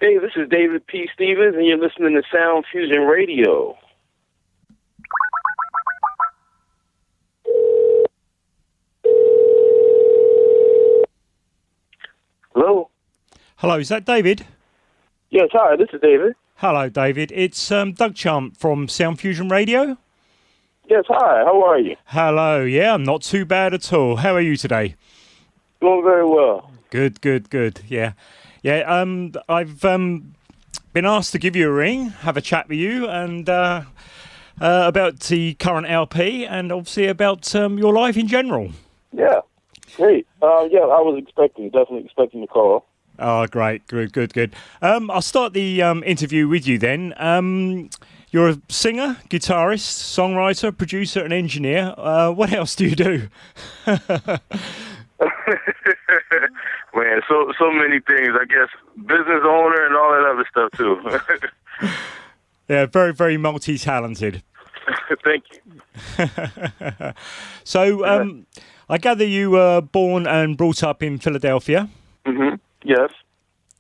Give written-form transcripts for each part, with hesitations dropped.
Hey, this is David P. Stevens, and you're listening to Sound Fusion Radio. Hello? Hello, is that David? Yes, hi, this is David. Hello, David. It's Doug Chant from Sound Fusion Radio. Yes, hi, how are you? Hello, yeah, I'm not too bad at all. How are you today? Doing very well. Good, yeah. I've been asked to give you a ring, have a chat with you, and about the current LP, and obviously about your life in general. Yeah, great. I was definitely expecting the call. Oh, great, good. I'll start the interview with you then. You're a singer, guitarist, songwriter, producer, and engineer. What else do you do? Man, so many things. I guess business owner and all that other stuff too. Yeah, very, very multi-talented. Thank you. So, I gather you were born and brought up in Philadelphia. Mm-hmm. Yes.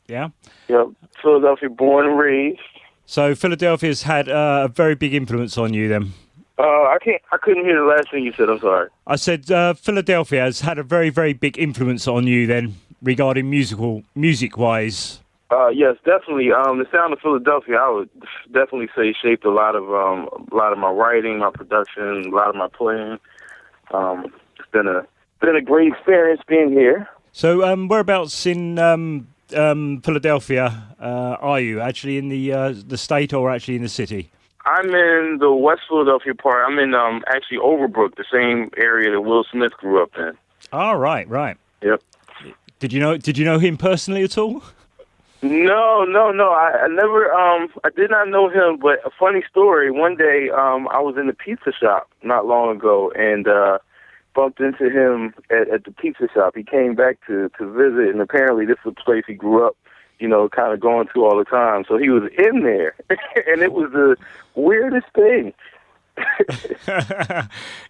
Yeah. Yep. Philadelphia, born and raised. So Philadelphia's had a very big influence on you then. I couldn't hear the last thing you said. I'm sorry. I said Philadelphia has had a very, very big influence on you then regarding music-wise. Yes, definitely. The sound of Philadelphia, I would definitely say, shaped a lot of my writing, my production, a lot of my playing. It's been a great experience being here. So, whereabouts in Philadelphia are you? Actually in the state or actually in the city? I'm in the West Philadelphia part. I'm in actually Overbrook, the same area that Will Smith grew up in. Oh, right. Yep. Did you know him personally at all? No. I never. I did not know him. But a funny story. One day, I was in the pizza shop not long ago, and bumped into him at the pizza shop. He came back to visit, and apparently this was the place he grew up, kind of going to all the time. So he was in there, and it was the weirdest thing.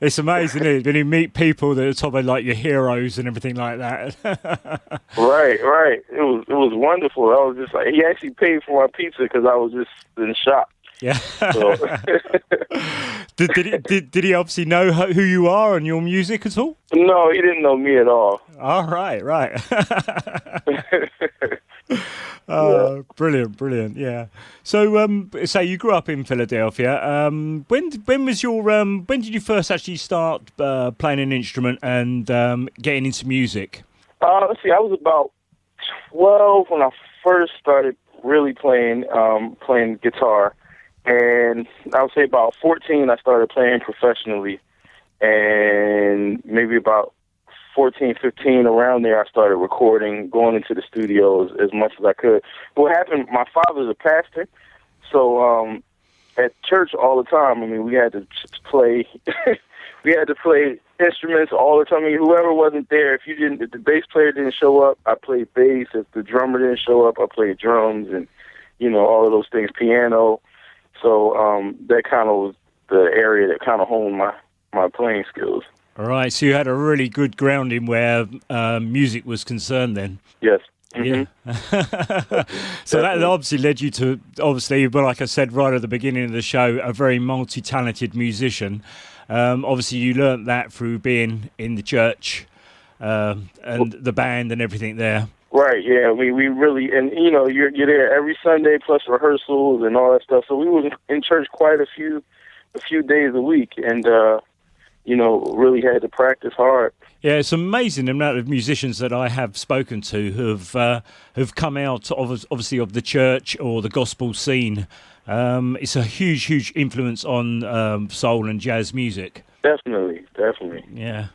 It's amazing, isn't it? When you meet people that are sort of like your heroes and everything like that. Right. It was wonderful. I was just like, he actually paid for my pizza because I was just in shock. Yeah. So. Did he obviously know who you are and your music at all? No, he didn't know me at all. All right. Yeah. Brilliant. Yeah. So, say you grew up in Philadelphia. When did you first actually start playing an instrument and getting into music? Let's see. I was about 12 when I first started really playing guitar. And I would say about 14, I started playing professionally. And maybe about 14, 15, around there, I started recording, going into the studio as much as I could. But what happened, my father's a pastor. So at church all the time, we had to play instruments all the time. Whoever wasn't there, if the bass player didn't show up, I played bass. If the drummer didn't show up, I played drums and, all of those things, piano. So that kind of was the area that kind of honed my playing skills. All right, so you had a really good grounding where music was concerned then. Yes. Mm-hmm. Yeah. So that obviously led you to, like I said right at the beginning of the show, a very multi-talented musician. Obviously, you learnt that through being in the church and the band and everything there. Right, yeah, we really, and you're there every Sunday plus rehearsals and all that stuff. So we was in church quite a few days a week, and really had to practice hard. Yeah, it's amazing the amount of musicians that I have spoken to who've come out obviously of the church or the gospel scene. It's a huge influence on soul and jazz music. Definitely. Yeah.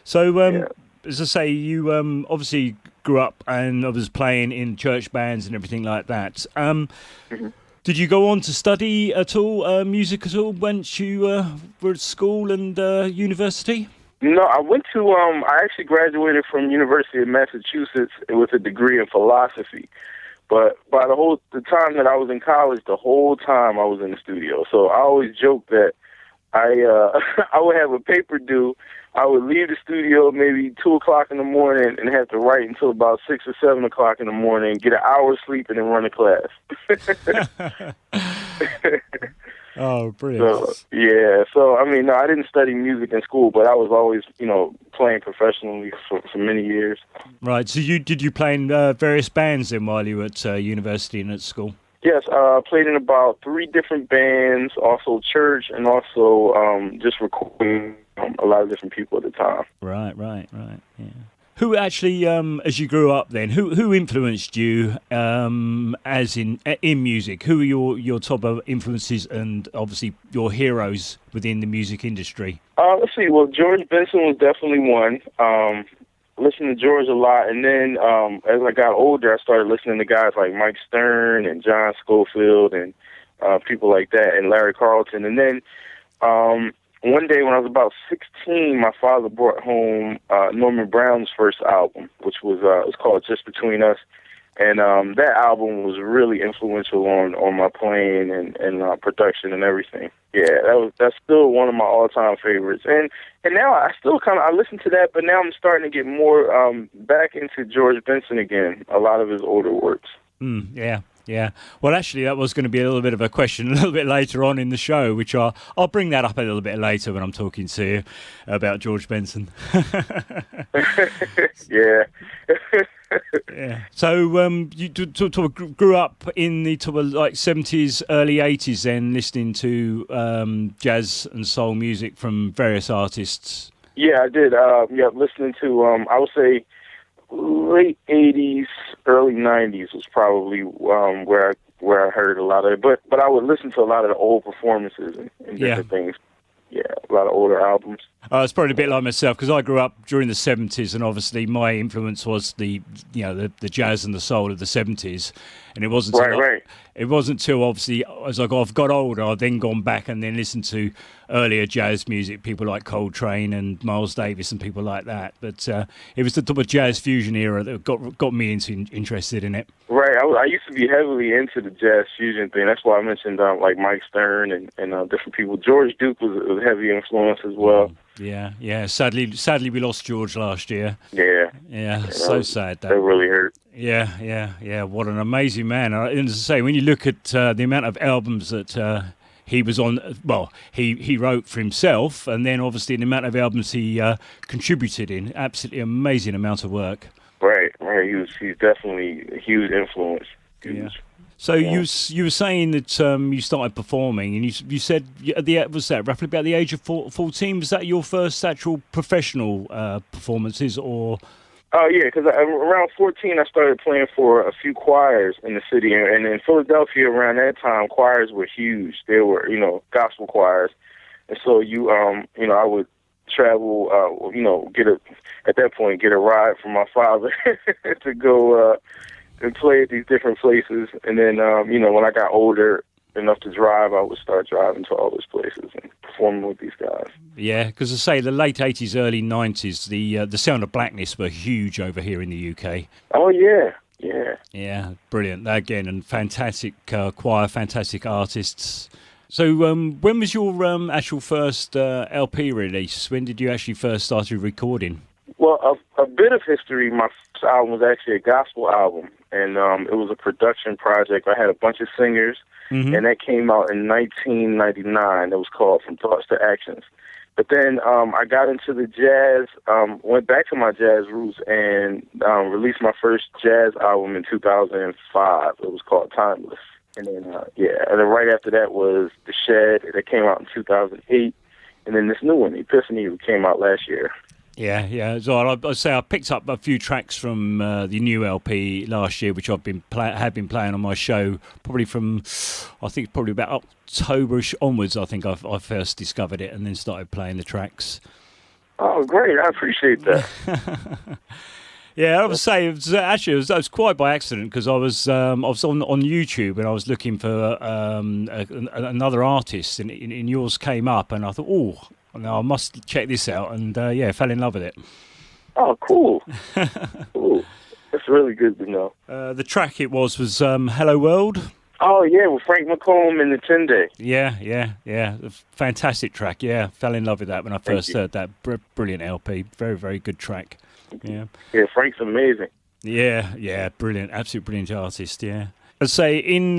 So. As I say, you obviously grew up and was playing in church bands and everything like that. Mm-hmm. Did you go on to study at all, music at all, once you were at school and university? No, I went to, I actually graduated from University of Massachusetts with a degree in philosophy. But by the time that I was in college, the whole time I was in the studio. So I always joke that I would have a paper due. I would leave the studio maybe 2 o'clock in the morning and have to write until about 6 or 7 o'clock in the morning, get an hour's sleep, and then run to class. Oh, brilliant. So, yeah. So, I mean, no, I didn't study music in school, but I was always, playing professionally for many years. Right. So did you play in various bands then while you were at university and at school? Yes, played in about 3 different bands, also church, and also just recording a lot of different people at the time. Right. Yeah. Who actually, as you grew up then, who influenced you as in music? Who are your top of influences and obviously your heroes within the music industry? Let's see. Well, George Benson was definitely one. Listened to George a lot, and then as I got older, I started listening to guys like Mike Stern and John Scofield and people like that, and Larry Carlton. And then one day when I was about 16, my father brought home Norman Brown's first album, which was it was called Just Between Us. And that album was really influential on my playing and production and everything. Yeah, that's still one of my all-time favorites. And now I still I listen to that, but now I'm starting to get more back into George Benson again, a lot of his older works. Yeah. Well, actually, that was going to be a little bit of a question a little bit later on in the show, which I'll bring that up a little bit later when I'm talking to you about George Benson. Yeah. Yeah. So you grew up in the like 70s, early 80s, then listening to jazz and soul music from various artists. Yeah, I did. Listening to I would say late 80s, early 90s was probably where I heard a lot of it. But I would listen to a lot of the old performances and different things. Yeah, a lot of older albums. It's probably a bit like myself because I grew up during the 70s, and obviously my influence was the the jazz and the soul of the 70s, and it wasn't it wasn't till obviously as I've got older, I've then gone back and then listened to earlier jazz music, people like Coltrane and Miles Davis and people like that. But it was the type of jazz fusion era that got me interested in it. Right, I used to be heavily into the jazz fusion thing. That's why I mentioned like Mike Stern and different people. George Duke was a heavy influence as well. Yeah. Sadly, we lost George last year. Yeah. So sad. That really hurt. Yeah. What an amazing man. And as I say, when you look at the amount of albums that he was on, well, he wrote for himself, and then obviously the amount of albums he contributed in, absolutely amazing amount of work. Right. He's definitely a huge influence. Yeah. So you were saying that you started performing, and you said was that roughly about the age of 14? Was that your first actual professional performances, or? Oh yeah, because around 14 I started playing for a few choirs in the city, and in Philadelphia around that time choirs were huge. They were gospel choirs, and so I would travel, at that point get a ride from my father to go and play at these different places. And then, when I got older enough to drive, I would start driving to all those places and performing with these guys. Yeah, because I say the late 80s, early 90s, the Sound of Blackness were huge over here in the UK. Oh, yeah. Yeah, brilliant. Again, and fantastic choir, fantastic artists. So when was your actual first LP release? When did you actually first start recording? Well, a bit of history. My first album was actually a gospel album, and it was a production project. I had a bunch of singers, and that came out in 1999. It was called From Thoughts to Actions. But then I got into the jazz, went back to my jazz roots, and released my first jazz album in 2005. It was called Timeless. And then, and then right after that was The Shed, that came out in 2008. And then this new one, Epiphany, came out last year. Yeah. So I'd say I picked up a few tracks from the new LP last year, which have been playing on my show probably from, I think probably about Octoberish onwards. I think I first discovered it and then started playing the tracks. Oh, great! I appreciate that. Yeah, I would say it was quite by accident because I was on YouTube and I was looking for another artist and yours came up and I thought, oh, no, I must check this out, and fell in love with it. Oh, cool. Cool. That's really good to know. The track it was Hello World. Oh yeah, with Frank McComb and the 10-Day. Yeah. Fantastic track. Yeah, fell in love with that when I Thank first you. heard that. Brilliant LP. Very, very good track. Yeah. Yeah, Frank's amazing. Yeah, brilliant. Absolutely brilliant artist, yeah. I'd say in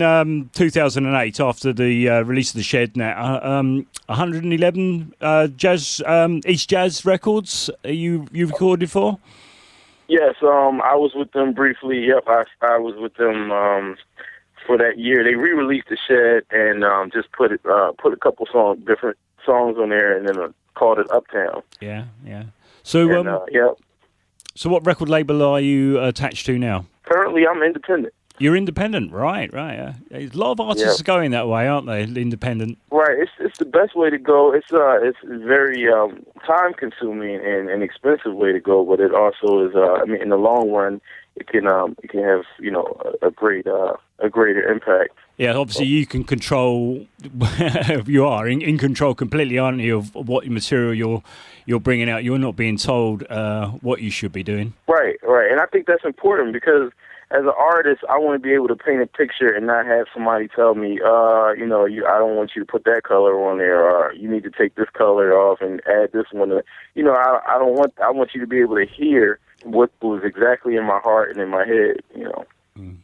2008, after the release of The Shed, now 111 jazz East Jazz Records you recorded for? Yes, I was with them briefly. Yep, I was with them for that year. They re-released The Shed and just put a couple different songs on there, and then called it Uptown. Yeah. So And yeah, so what record label are you attached to now? currently I'm independent. You're independent, right? Yeah. A lot of artists Yeah. are going that way, aren't they? Independent. Right, it's the best way to go. It's very time consuming and expensive way to go, but it also is. I mean, in the long run, it can have a greater impact. Yeah, obviously you can control. You are in control completely, aren't you, of what material you're bringing out? You're not being told what you should be doing. Right, and I think that's important because as an artist, I want to be able to paint a picture and not have somebody tell me, I don't want you to put that color on there, or you need to take this color off and add this one. I want you to be able to hear what was exactly in my heart and in my head.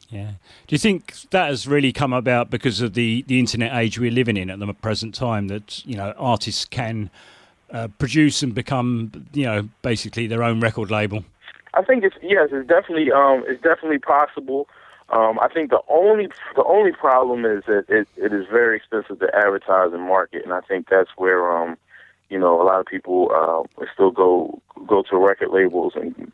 Yeah. Do you think that has really come about because of the internet age we're living in at the present time? That artists can produce and become basically their own record label. I think it's definitely possible. I think the only problem is that it is very expensive to advertise and market, and I think that's where a lot of people still go to record labels and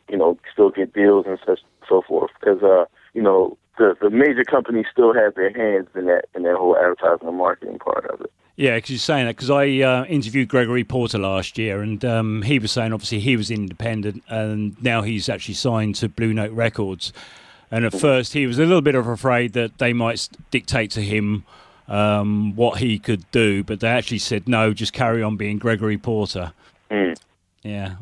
still get deals and so forth because the major companies still have their hands in that whole advertising and marketing part of it. Yeah, because you're saying that because I interviewed Gregory Porter last year, and he was saying obviously he was independent, and now he's actually signed to Blue Note Records. And at first he was a little bit afraid that they might dictate to him what he could do, but they actually said no, just carry on being Gregory Porter. Mm. Yeah.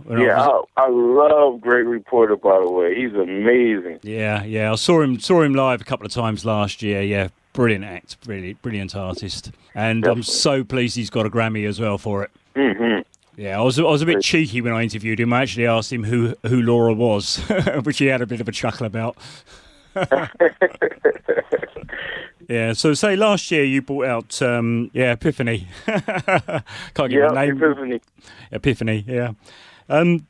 I love Gregory Porter, by the way. He's amazing. Yeah. I saw him live a couple of times last year. Yeah. Brilliant act, really brilliant artist, and Definitely. I'm so pleased he's got a Grammy as well for it. Mm-hmm. Yeah, I was a bit cheeky when I interviewed him. I actually asked him who Laura was, which he had a bit of a chuckle about. Yeah, so say last year you brought out Epiphany. Can't give a name. Epiphany, yeah.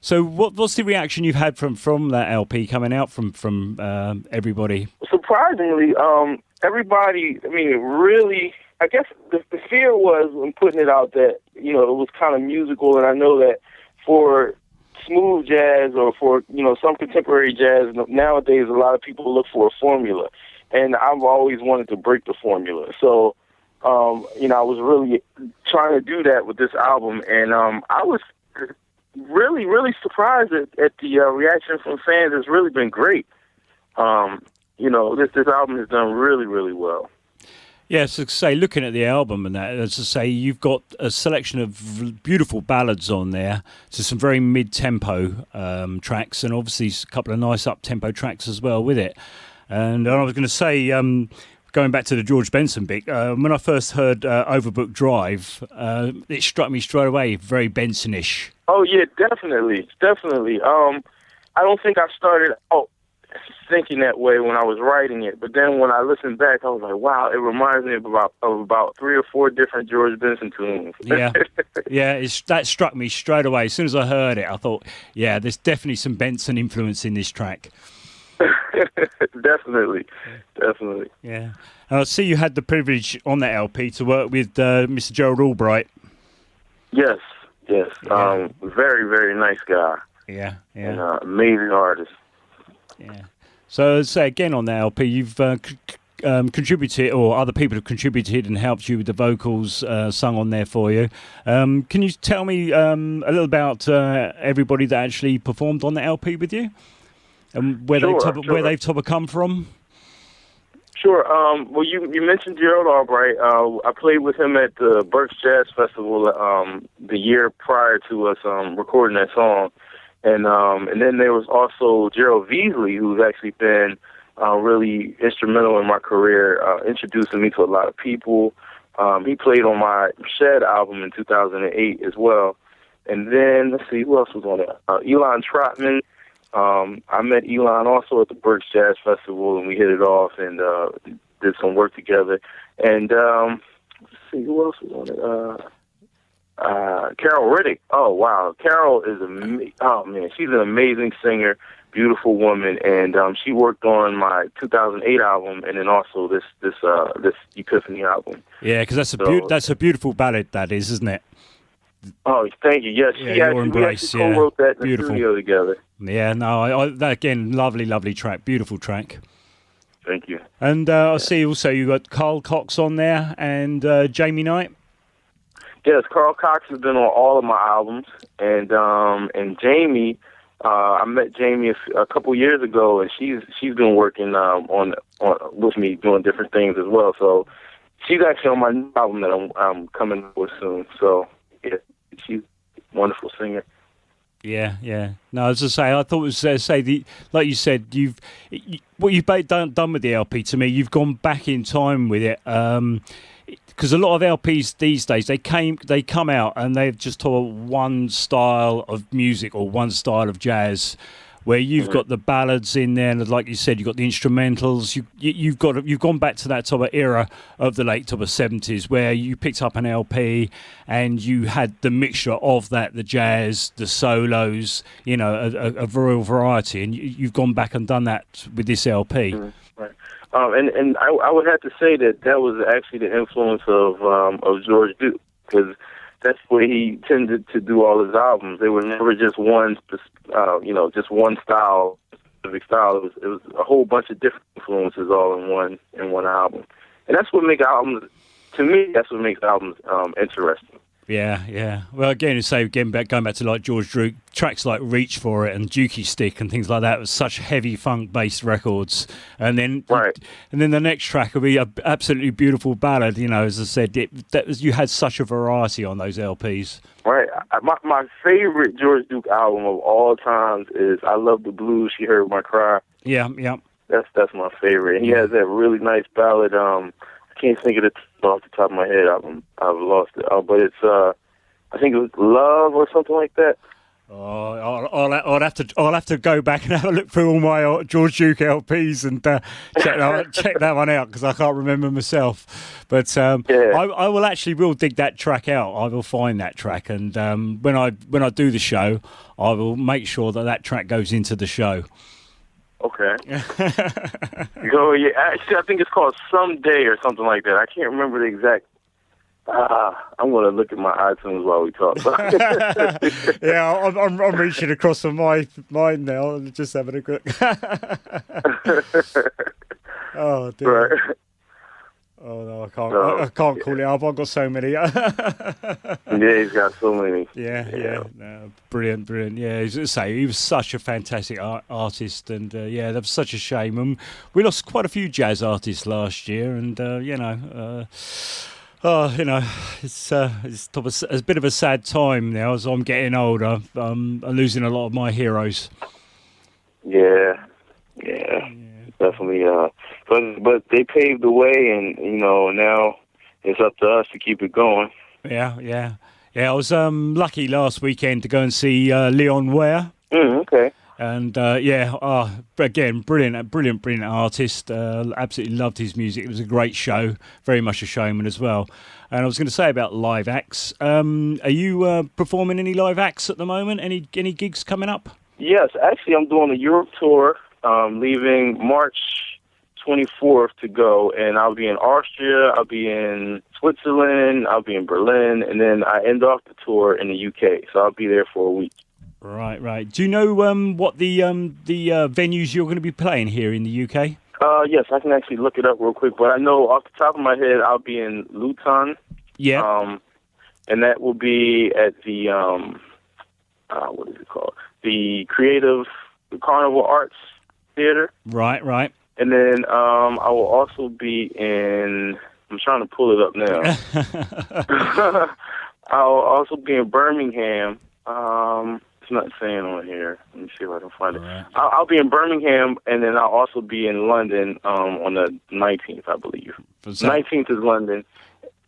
So what's the reaction you've had from that LP coming out from everybody? Surprisingly, everybody, I mean, really, I guess the fear was when putting it out that, it was kind of musical, and I know that for smooth jazz or for, some contemporary jazz, nowadays a lot of people look for a formula, and I've always wanted to break the formula. So, I was really trying to do that with this album, and I was really, really surprised at the reaction from fans. It's really been great. This album has done really, really well. Yeah, so say looking at the album and that, as I say, you've got a selection of beautiful ballads on there, so some very mid-tempo tracks, and obviously a couple of nice up-tempo tracks as well with it. And I was going to say, going back to the George Benson bit, when I first heard Overbook Drive, it struck me straight away, very Benson-ish. Oh yeah, definitely. I don't think I started thinking that way when I was writing it, but then when I listened back, I was like, wow, it reminds me of about 3 or 4 different George Benson tunes. Yeah, that struck me straight away. As soon as I heard it, I thought, yeah, there's definitely some Benson influence in this track. Definitely. Yeah. I see you had the privilege on that LP to work with Mr. Gerald Albright. Yes. Yeah. Very, very nice guy. Yeah. And amazing artist. Yeah. So, say again on the LP, you've contributed, or other people have contributed and helped you with the vocals sung on there for you. Can you tell me a little about everybody that actually performed on the LP with you, and where they've come from? Sure. Well, you mentioned Gerald Albright. I played with him at the Berks Jazz Festival the year prior to us recording that song. And then there was also Gerald Veasley, who's actually been really instrumental in my career, introducing me to a lot of people. He played on my Shed album in 2008 as well. And then, let's see, who else was on it? Elon Trotman. I met Elon also at the Berks Jazz Festival, and we hit it off and did some work together. And let's see, who else was on it? Carol Riddick. Oh, wow. Carol is she's an amazing singer, beautiful woman, and she worked on my 2008 album and then also this Epiphany album. Yeah, because that's a beautiful ballad, that is, isn't it? Oh, thank you. Yes, we actually co-wrote that in the studio together. Yeah, no, that again, lovely track, beautiful track. Thank you. And I see also you got Carl Cox on there and Jamie Knight. Yes, Carl Cox has been on all of my albums, and Jamie, I met Jamie a couple years ago, and she's been working on with me doing different things as well. So she's actually on my new album that I'm coming with soon. So yeah, she's a wonderful singer. Yeah. No, as I say, I thought it was like you said, what you've done with the LP. To me, you've gone back in time with it. Because a lot of LPs these days, they come out and they've just taught one style of music or one style of jazz, where you've got the ballads in there, and like you said, you've got the instrumentals. You've gone back to that type of era of the late type of 70s, where you picked up an LP and you had the mixture of that, the jazz, the solos, a real variety, and you've gone back and done that with this LP. Right. And I would have to say that was actually the influence of George Duke, because that's where he tended to do all his albums. They were never just one, just one style, specific style. It was a whole bunch of different influences all in one album, and that's what makes albums. To me, that's what makes albums interesting. Yeah. Well, again, going back to like George Duke, tracks like "Reach for It" and "Dukey Stick" and things like that was such heavy funk-based records. And then, the next track will be an absolutely beautiful ballad. As I said, you had such a variety on those LPs. Right. My favorite George Duke album of all times is "I Love the Blues." She Heard My Cry. Yeah. That's my favorite. And he has that really nice ballad. I can't think of it off the top of my head. I've lost it. But it's I think it was "Love" or something like that. Oh, I'll have to go back and have a look through all my George Duke LPs and check that one out, because I can't remember myself. But I will dig that track out. I will find that track, and when I do the show, I will make sure that track goes into the show. Okay. Actually, I think it's called "Someday" or something like that. I can't remember the exact. I'm going to look at my iTunes while we talk. Yeah, I'm reaching across from mine now and just having a quick. Oh dear. Right. Oh no, I can't call it up. I've got so many. Yeah, he's got so many. Yeah. No, brilliant. Yeah, as I say, he was such a fantastic artist, and that was such a shame. And we lost quite a few jazz artists last year, and it's a bit of a sad time now as I'm getting older. I'm losing a lot of my heroes. Yeah. Definitely. But they paved the way, and now it's up to us to keep it going. Yeah. I was lucky last weekend to go and see Leon Ware. Okay. And again, brilliant artist. Absolutely loved his music. It was a great show. Very much a showman as well. And I was going to say about live acts. Are you performing any live acts at the moment? Any gigs coming up? Yes, actually, I'm doing a Europe tour, leaving March 24th to go, and I'll be in Austria, I'll be in Switzerland, I'll be in Berlin, and then I end off the tour in the UK. So I'll be there for a week. Right. Do you know what the venues you're going to be playing here in the UK? Yes, I can actually look it up real quick, but I know off the top of my head I'll be in Luton. Yeah. And that will be at the what is it called? The Carnival Arts Theater. Right. And then I will also be in. I'm trying to pull it up now. I'll also be in Birmingham. it's not saying on here. Let me see if I can find it. Right. I'll be in Birmingham, and then I'll also be in London on the 19th, I believe. 19th is London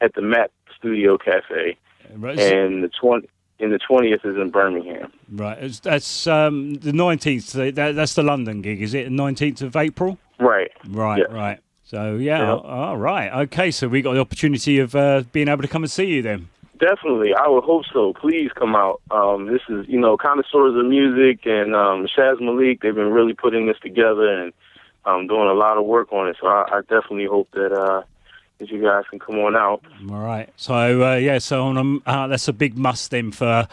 at the Map Studio Cafe, Right. and the 20th is in Birmingham. Right. That's the 19th. That's the London gig, is it? The 19th of April? Right. Right, Yes. right. So, yeah. Yep. All right. Okay, so we got the opportunity of being able to come and see you then. Definitely. I would hope so. Please come out. This is, connoisseurs of music, and Shaz Malik, they've been really putting this together and doing a lot of work on it. So I definitely hope that you guys can come on out. All right. So, so that's a big must then to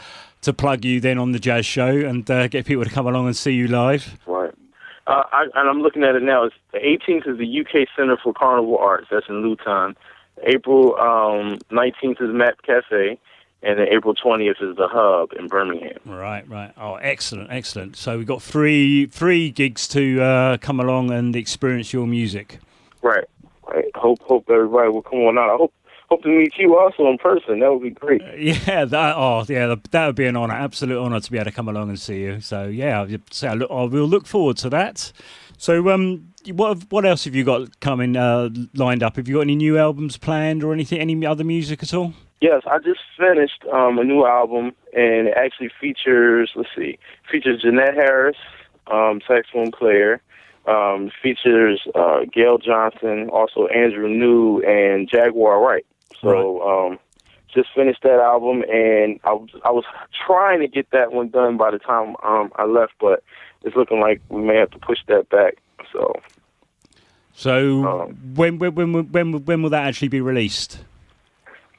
plug you then on the jazz show and get people to come along and see you live. Right. And I'm looking at it now. It's the 18th is the UK Center for Carnival Arts. That's in Luton. April 19th is Map Cafe, and then April 20th is the Hub in Birmingham. Right. Oh, excellent. So we've got three gigs to come along and experience your music. Right. Hope everybody will come on out. I hope to meet you also in person. That would be great. That would be an honour, absolute honour to be able to come along and see you. So yeah, I will look forward to that. So what else have you got coming lined up? Have you got any new albums planned or anything? Any other music at all? Yes, I just finished a new album, and it actually features Jeanette Harris, saxophone player. Features Gail Johnson, also Andrew New, and Jaguar Wright. So just finished that album, and I was trying to get that one done by the time I left, but it's looking like we may have to push that back. So when will that actually be released?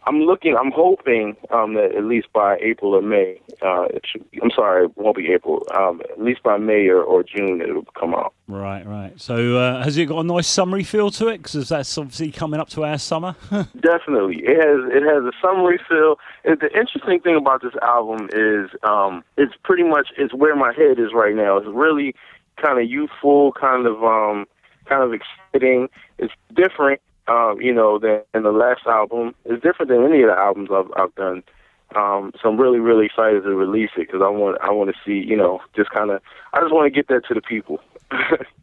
I'm hoping that at least by April or May. It won't be April. At least by May or June, it'll come out. Right. So has it got a nice summery feel to it? Because that's obviously coming up to our summer. Definitely, it has a summery feel. And the interesting thing about this album is it's where my head is right now. It's really kind of youthful, kind of exciting. It's different. Than the last album. It's different than any of the albums I've done. So I'm really, really excited to release it because I want to see, I just want to get that to the people.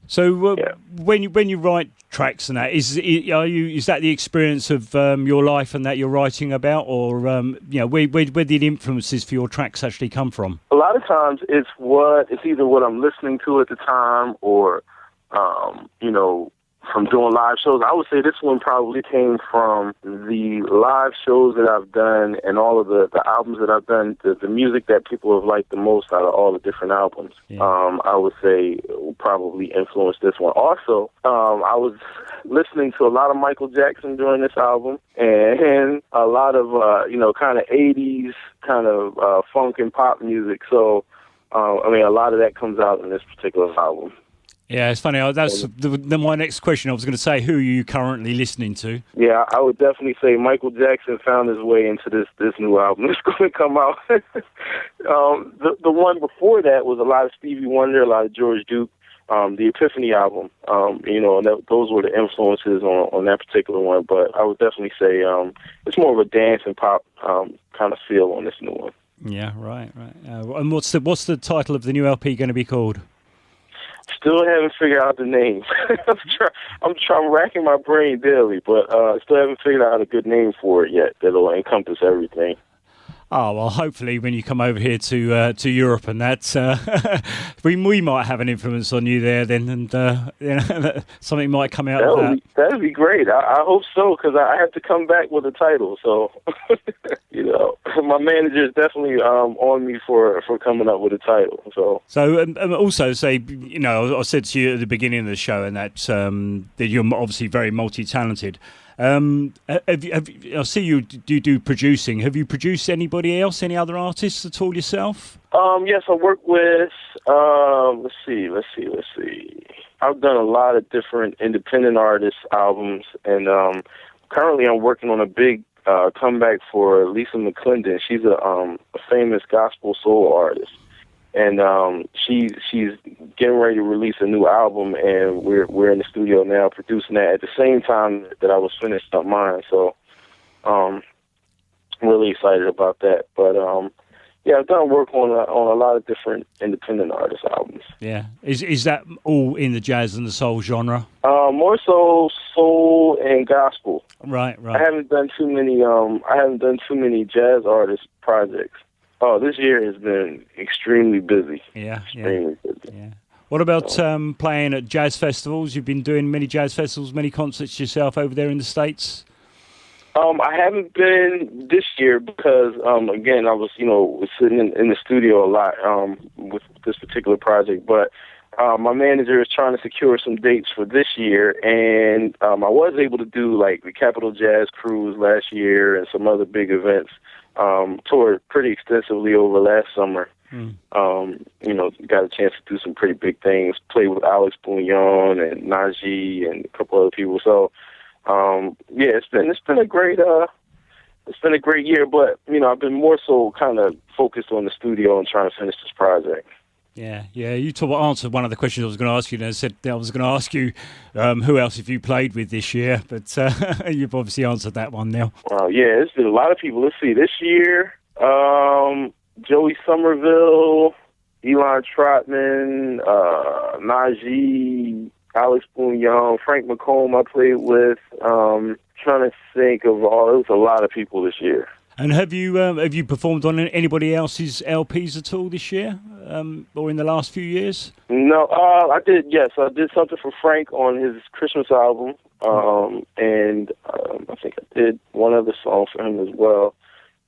So when you write tracks and that, is that the experience of your life and that you're writing about, or where the influences for your tracks actually come from? A lot of times it's either what I'm listening to at the time or from doing live shows. I would say this one probably came from the live shows that I've done and all of the albums that I've done, the music that people have liked the most out of all the different albums. Yeah. I would say will probably influence this one. Also, I was listening to a lot of Michael Jackson during this album and a lot of, kind of 80s kind of funk and pop music. So, a lot of that comes out in this particular album. Yeah, it's funny. That's my next question. I was going to say, who are you currently listening to? Yeah, I would definitely say Michael Jackson found his way into this new album. It's going to come out. The one before that was a lot of Stevie Wonder, a lot of George Duke, the Epiphany album. Those were the influences on that particular one. But I would definitely say it's more of a dance and pop kind of feel on this new one. Yeah, right. And what's the title of the new LP going to be called? Still haven't figured out the name. I'm racking my brain daily, but still haven't figured out a good name for it yet that'll encompass everything. Oh, well, hopefully when you come over here to Europe and that, we might have an influence on you there then, and something might come out of that. That'd be great. I hope so, because I have to come back with a title. So, my manager is definitely on me for coming up with a title. So also say, I said to you at the beginning of the show, and that you're obviously very multi-talented. I see you do producing. Have you produced anybody else, any other artists at all yourself? Yes, I work with, let's see. I've done a lot of different independent artists' albums, and currently I'm working on a big comeback for Lisa McClendon. She's a famous gospel soul artist. And she's getting ready to release a new album, and we're in the studio now producing that at the same time that I was finished up mine. So, I'm really excited about that. But I've done work on a lot of different independent artist albums. Yeah, is that all in the jazz and the soul genre? More so soul and gospel. Right. I haven't done too many jazz artist projects. Oh, this year has been extremely busy. Extremely busy. Yeah. What about playing at jazz festivals? You've been doing many jazz festivals, many concerts yourself over there in the States? I haven't been this year because, again, I was, sitting in the studio a lot with this particular project. But my manager is trying to secure some dates for this year, and I was able to do like the Capitol Jazz Cruise last year and some other big events. Toured pretty extensively over last summer. Got a chance to do some pretty big things. Played with Alex Bouillon and Najee and a couple other people. So. It's been a great year, but I've been more so kind of focused on the studio and trying to finish this project. Yeah. You answered one of the questions I was going to ask you, and I said I was going to ask you who else have you played with this year, but you've obviously answered that one now. There's been a lot of people. Let's see, this year, Joey Somerville, Elon Trotman, Najee, Alex Bouillon, Frank McComb I played with. Trying to think of it was a lot of people this year. And have you performed on anybody else's LPs at all this year, or in the last few years? No, I did. Yes, I did something for Frank on his Christmas album, and I think I did one other song for him as well.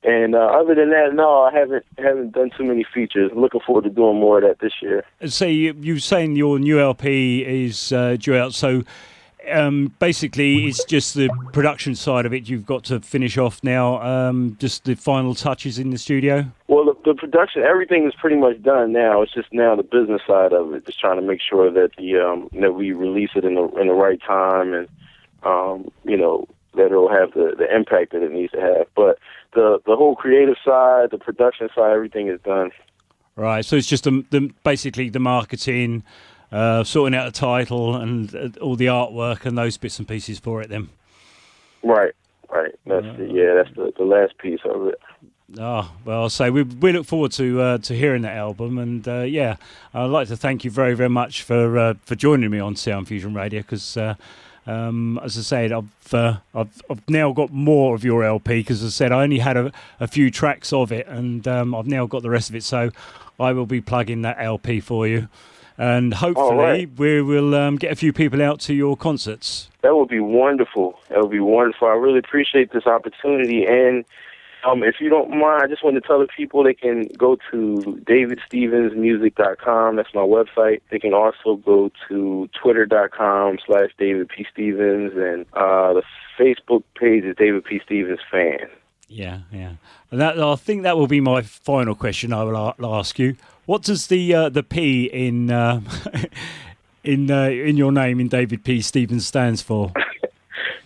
And other than that, no, I haven't done too many features. Looking forward to doing more of that this year. So you're saying your new LP is due out. So basically, it's just the production side of it you've got to finish off now. Just the final touches in the studio. Well, the production, everything is pretty much done now. It's just now the business side of it. Just trying to make sure that that we release it in the right time, and that it'll have the impact that it needs to have. But the whole creative side, the production side, everything is done. Right. So it's just basically the marketing, sorting out the title and all the artwork and those bits and pieces for it then. Right. That's the last piece of it. Oh, well, I'll say we look forward to hearing that album, and I'd like to thank you very, very much for joining me on Sound Fusion Radio, because as I said, I've now got more of your LP, because as I said, I only had a few tracks of it, and I've now got the rest of it, so I will be plugging that LP for you, and hopefully we will get a few people out to your concerts. That would be wonderful. I really appreciate this opportunity, and if you don't mind, I just want to tell the people they can go to davidstevensmusic.com. That's my website. They can also go to twitter.com/DavidPStevens, and the Facebook page is David P. Stevens Fan. Yeah. And I think that will be my final question I will ask you. What does the P in your name, in David P. Stevens, stands for?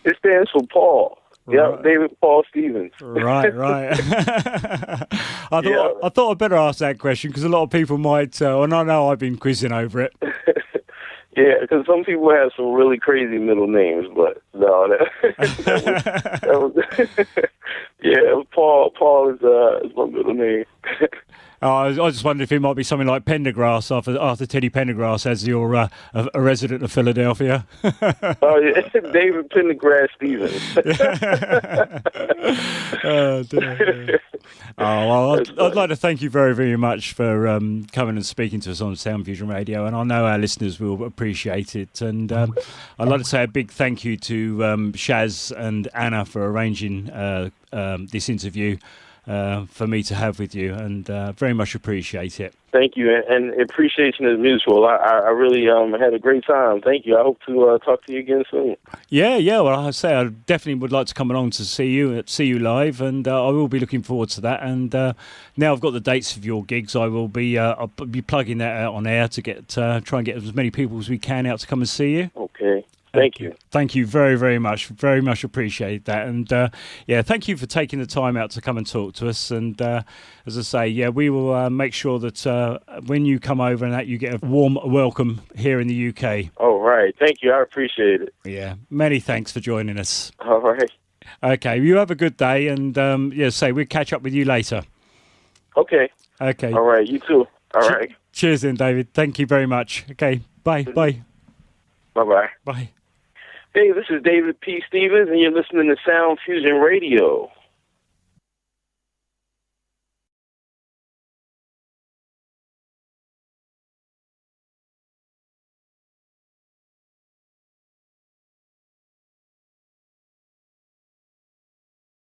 It stands for Paul. Yeah, David Paul Stevens. Right. I thought I'd better ask that question, because a lot of people might, and I know I've been quizzing over it. Yeah, because some people have some really crazy middle names, but no, that was yeah, Paul is my middle name. I just wondered if it might be something like Pendergrass, after Teddy Pendergrass, as you're a resident of Philadelphia. Oh, yeah, David Pendergrass Stevens. I'd like to thank you very, very much for coming and speaking to us on Sound Fusion Radio, and I know our listeners will appreciate it. And I'd like to say a big thank you to Shaz and Anna for arranging this interview for me to have with you, and very much appreciate it. Thank you, and appreciation is mutual. I really had a great time. Thank you. I hope to talk to you again soon. Yeah. Well, I say I definitely would like to come along to see you live, and I will be looking forward to that. And now I've got the dates of your gigs, I'll be plugging that out on air to try and get as many people as we can out to come and see you. Okay. Thank you. Thank you very, very much. Very much appreciate that. And thank you for taking the time out to come and talk to us. And as I say, we will make sure that when you come over and that you get a warm welcome here in the UK. All right. Thank you. I appreciate it. Yeah. Many thanks for joining us. All right. Okay. You have a good day. And we'll catch up with you later. Okay. Okay. All right, you too. All right. Cheers then, David. Thank you very much. Okay, bye. Bye. Bye-bye. Bye. Hey, this is David P. Stevens, and you're listening to Sound Fusion Radio.